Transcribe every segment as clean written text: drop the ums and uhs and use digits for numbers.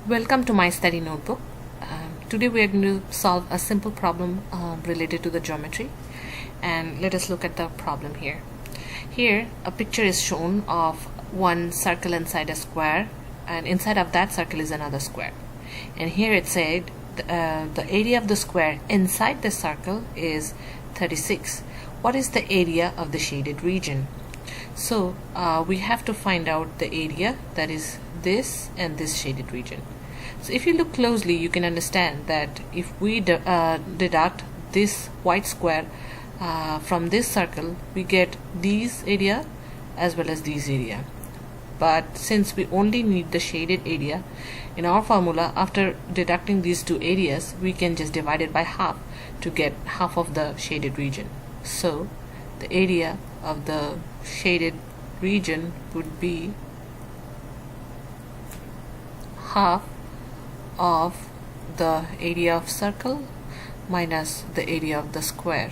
Welcome to my study notebook. Today we are going to solve a simple problem related to the geometry, and let us look at the problem here. Here a picture is shown of one circle inside a square, and inside of that circle is another square, and here it said the area of the square inside the circle is 36. What is the area of the shaded region? So we have to find out the area, that is this and this shaded region. So if you look closely, you can understand that if we deduct this white square from this circle, we get these area as well as these area. But since we only need the shaded area, in our formula, after deducting these two areas, we can just divide it by half to get half of the shaded region. So the area of the shaded region would be half of the area of circle minus the area of the square,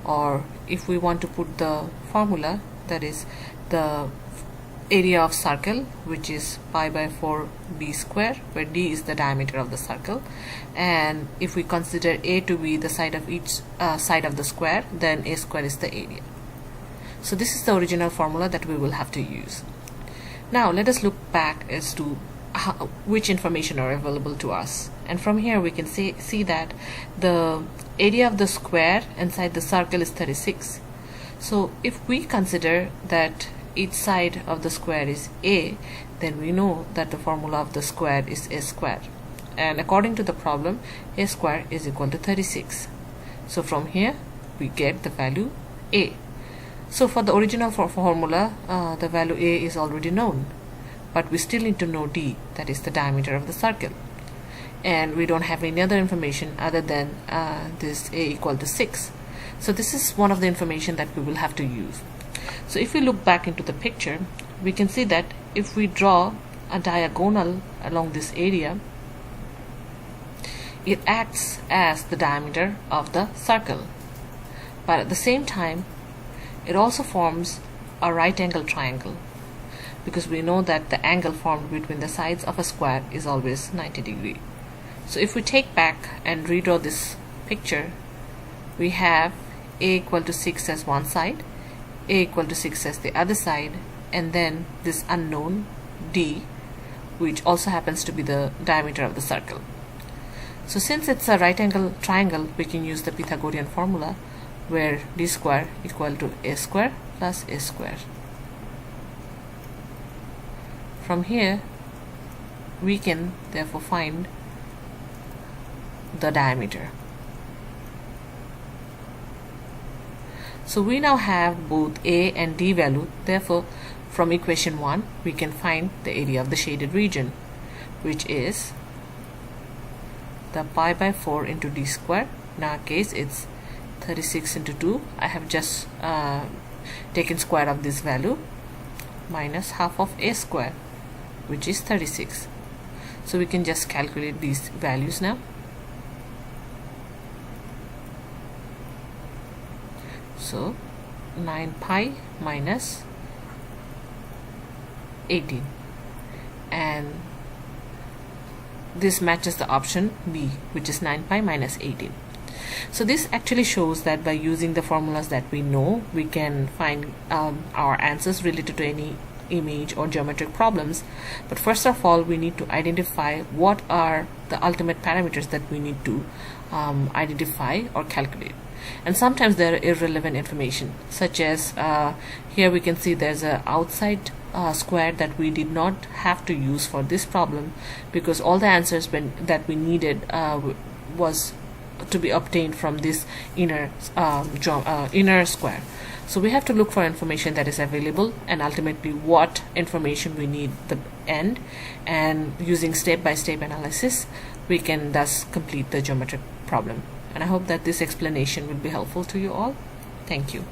or if we want to put the formula, that is the area of circle, which is pi by 4 d square, where d is the diameter of the circle, and if we consider a to be the side of each side of the square, then a square is the area. So this is the original formula that we will have to use. Now let us look back as to which information are available to us, and from here we can see that the area of the square inside the circle is 36. So if we consider that each side of the square is a, then we know that the formula of the square is a square, and according to the problem, a square is equal to 36. So from here we get the value a. So for the original formula, the value a is already known, but we still need to know d, that is the diameter of the circle, and we don't have any other information other than this a equal to 6. So this is one of the information that we will have to use. So if we look back into the picture, we can see that if we draw a diagonal along this area, it acts as the diameter of the circle, but at the same time it also forms a right angle triangle, because we know that the angle formed between the sides of a square is always 90 degrees. So if we take back and redraw this picture, we have a equal to 6 as one side, a equal to 6 as the other side, and then this unknown d, which also happens to be the diameter of the circle. So since it's a right angle triangle, we can use the Pythagorean formula, where d square equal to a square plus a square. From here we can therefore find the diameter. So we now have both a and d value. Therefore from equation 1 we can find the area of the shaded region, which is the pi by 4 into d square. In our case it's 36 into 2. I have just taken square of this value, minus half of a square, which is 36. So we can just calculate these values now. So 9 pi minus 18, and this matches the option B, which is 9 pi minus 18. So this actually shows that by using the formulas that we know, we can find our answers related to any image or geometric problems. But first of all, we need to identify what are the ultimate parameters that we need to identify or calculate. And sometimes there are irrelevant information, such as here we can see there's a outside square that we did not have to use for this problem, because all the answers that we needed was to be obtained from this inner square. So we have to look for information that is available, and ultimately what information we need the end, and using step-by-step analysis we can thus complete the geometric problem. And I hope that this explanation will be helpful to you all. Thank you.